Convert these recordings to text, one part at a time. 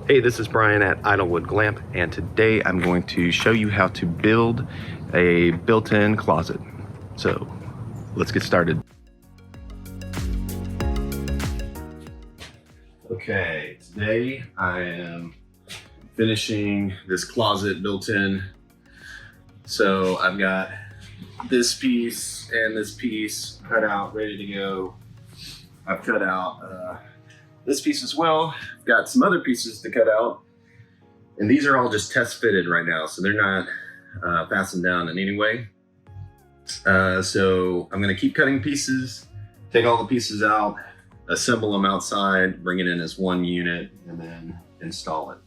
Hey, this is Brian at Idyllwood Glamp, and today I'm going to show you how to build a built-in closet. So let's get started. Okay, today I am finishing this closet built-in. So I've got this piece and this piece cut out, ready to go. I've cut out this piece as well. I've got some other pieces to cut out, and these are all just test fitted right now, so they're not fastened down in any way. So I'm gonna keep cutting pieces, take all the pieces out, assemble them outside, bring it in as one unit, and then install it.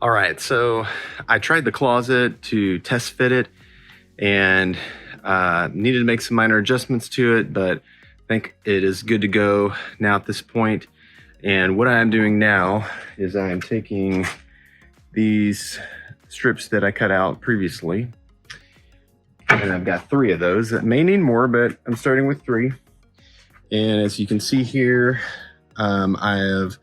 All right, so I tried the closet to test fit it and needed to make some minor adjustments to it, but I think it is good to go now at this point. And what I'm doing now is I'm taking these strips that I cut out previously, and I've got 3 of those. That may need more, but I'm starting with 3. And as you can see here, I have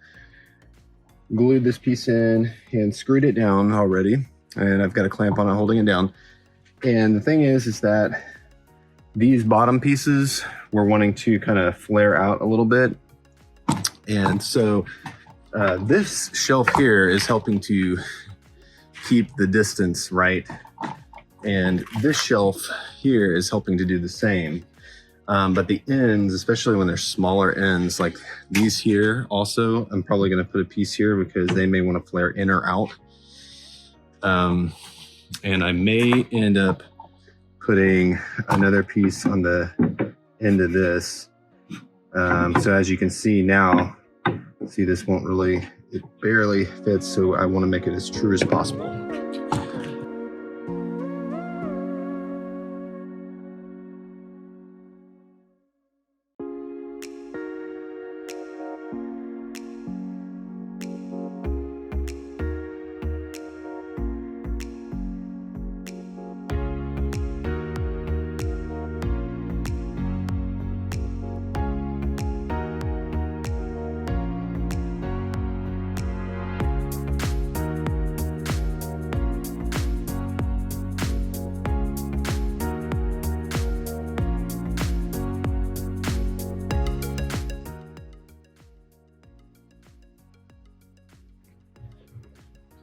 glued this piece in and screwed it down already, and I've got a clamp on it holding it down. And the thing is that these bottom pieces we're wanting to kind of flare out a little bit, and so this shelf here is helping to keep the distance right, and this shelf here is helping to do the same. But the ends, especially when they're smaller ends like these here, also, I'm probably going to put a piece here because they may want to flare in or out. And I may end up putting another piece on the end of this. So as you can see now, see, this won't really, it barely fits, so I want to make it as true as possible.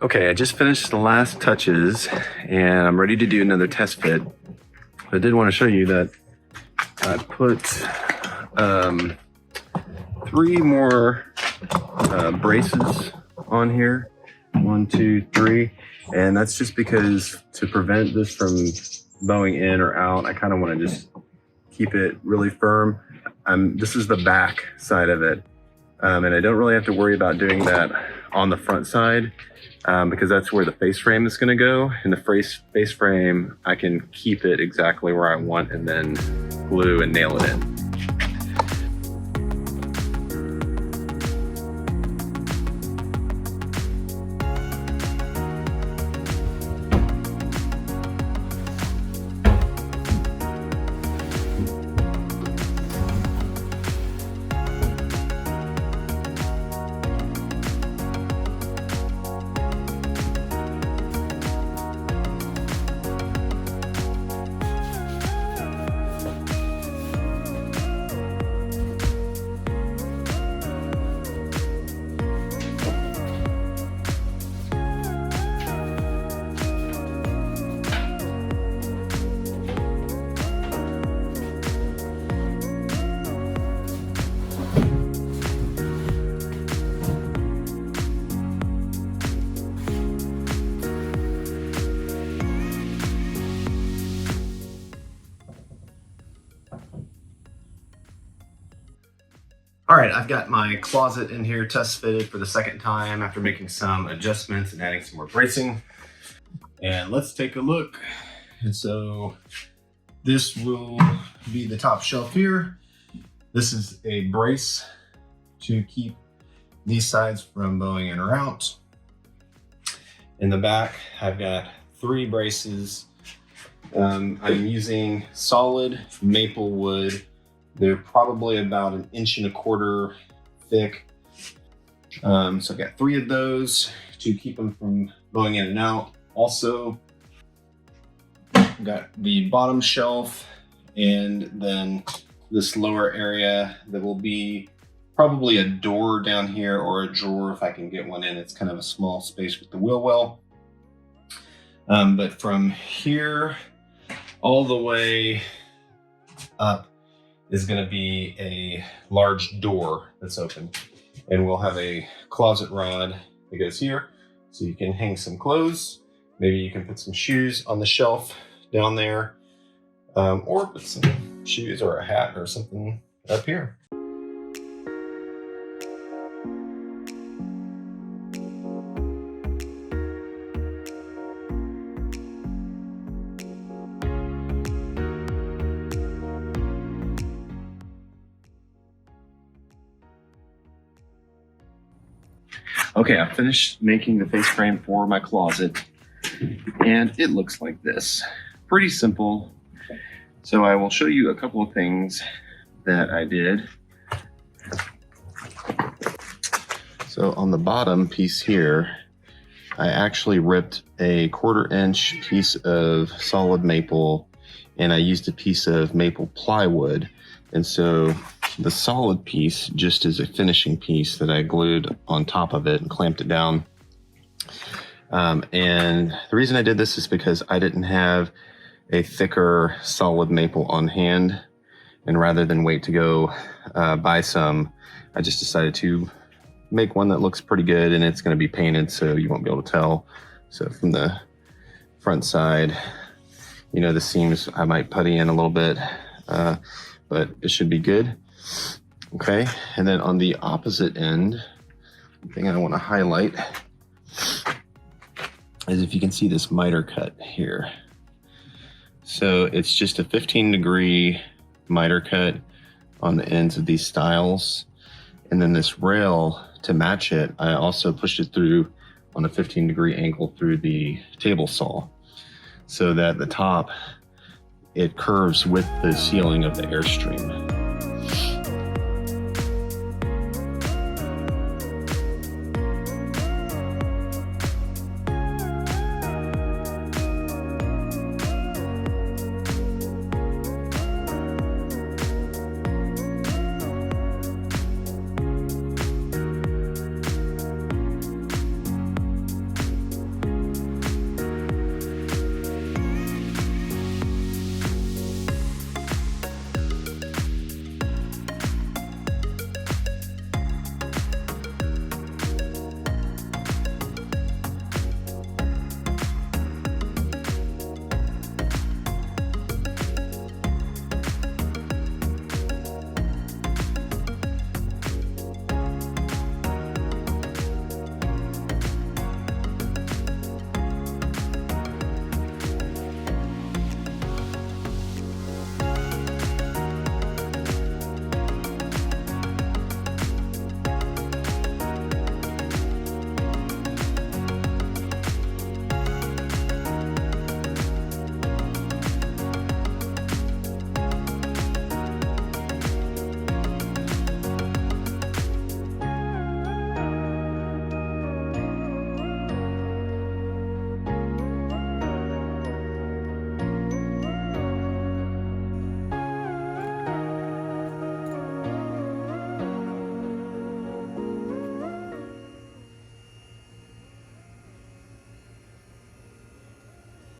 Okay, I just finished the last touches and I'm ready to do another test fit. I did want to show you that I put 3 more braces on here. 1, 2, 3. And that's just because to prevent this from bowing in or out, I kind of want to just keep it really firm. This is the back side of it. And I don't really have to worry about doing that on the front side. Because that's where the face frame is going to go. In the face frame, I can keep it exactly where I want and then glue and nail it in. All right, I've got my closet in here test fitted for the second time after making some adjustments and adding some more bracing. And let's take a look. And so this will be the top shelf here. This is a brace to keep these sides from bowing in or out. In the back, I've got 3 braces. I'm using solid maple wood. They're probably about 1.25 inches thick. So I've got 3 of those to keep them from bowing in and out. Also, I've got the bottom shelf and then this lower area that will be probably a door down here or a drawer if I can get one in. It's kind of a small space with the wheel well. But from here all the way up is going to be a large door that's open, and we'll have a closet rod that goes here so you can hang some clothes. Maybe you can put some shoes on the shelf down there, or put some shoes or a hat or something up here. Okay, I finished making the face frame for my closet, and it looks like this. Pretty simple. So I will show you a couple of things that I did. So on the bottom piece here, I actually ripped a 1/4 inch piece of solid maple, and I used a piece of maple plywood. And so the solid piece just is a finishing piece that I glued on top of it and clamped it down. And the reason I did this is because I didn't have a thicker solid maple on hand. And rather than wait to go buy some, I just decided to make one that looks pretty good, and it's going to be painted so you won't be able to tell. So from the front side, you know, the seams I might putty in a little bit, but it should be good. Okay, and then on the opposite end, the thing I want to highlight is if you can see this miter cut here. So it's just a 15-degree miter cut on the ends of these stiles. And then this rail to match it, I also pushed it through on a 15-degree angle through the table saw, so that the top, it curves with the ceiling of the Airstream.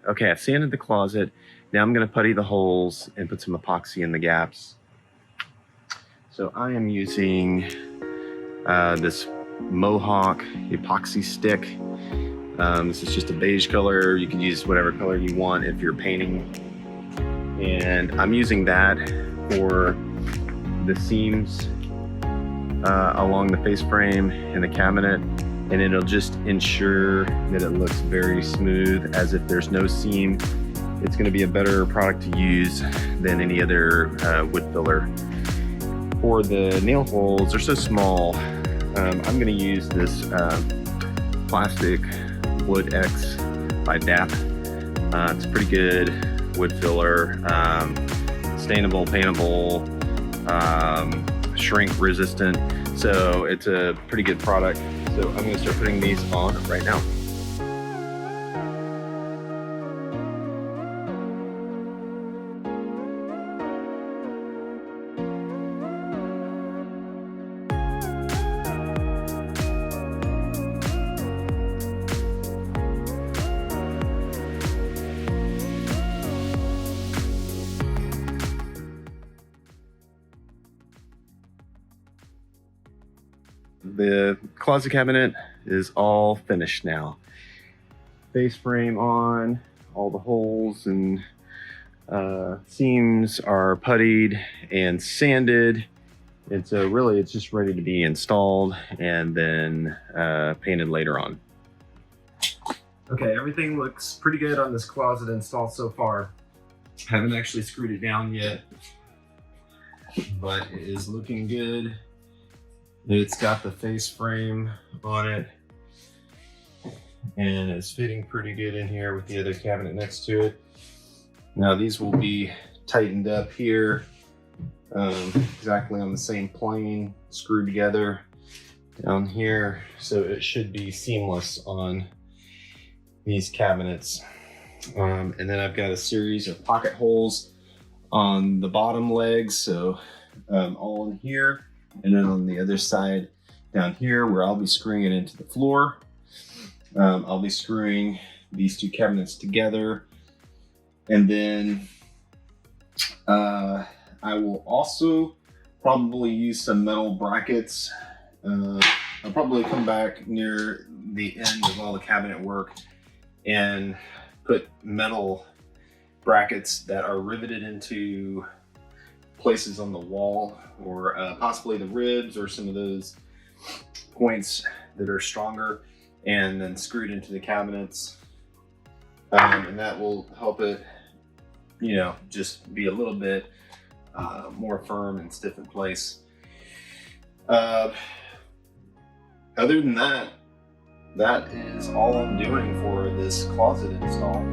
Okay, I've sanded the closet. Now I'm going to putty the holes and put some epoxy in the gaps. So I am using this Mohawk epoxy stick. This is just a beige color. You can use whatever color you want if you're painting. And I'm using that for the seams along the face frame and the cabinet. And it'll just ensure that it looks very smooth, as if there's no seam. It's gonna be a better product to use than any other wood filler. For the nail holes, they're so small, I'm gonna use this plastic Wood X by DAP. It's pretty good wood filler, stainable, paintable, shrink resistant. So it's a pretty good product. So I'm going to start putting these on right now. The closet cabinet is all finished now. Face frame on, all the holes and seams are puttied and sanded. And so really it's just ready to be installed and then painted later on. Okay, everything looks pretty good on this closet install so far. Haven't actually screwed it down yet, but it is looking good. It's got the face frame on it. and it's fitting pretty good in here with the other cabinet next to it. Now these will be tightened up here, exactly on the same plane, screwed together down here, so it should be seamless on these cabinets. And then I've got a series of pocket holes on the bottom legs, so all in here, and then on the other side down here where I'll be screwing it into the floor. I'll be screwing these two cabinets together, and then I will also probably use some metal brackets. I'll probably come back near the end of all the cabinet work and put metal brackets that are riveted into places on the wall, or possibly the ribs or some of those points that are stronger, and then screwed into the cabinets. And that will help it, you know, just be a little bit more firm and stiff in place. Other than that, that is all I'm doing for this closet install.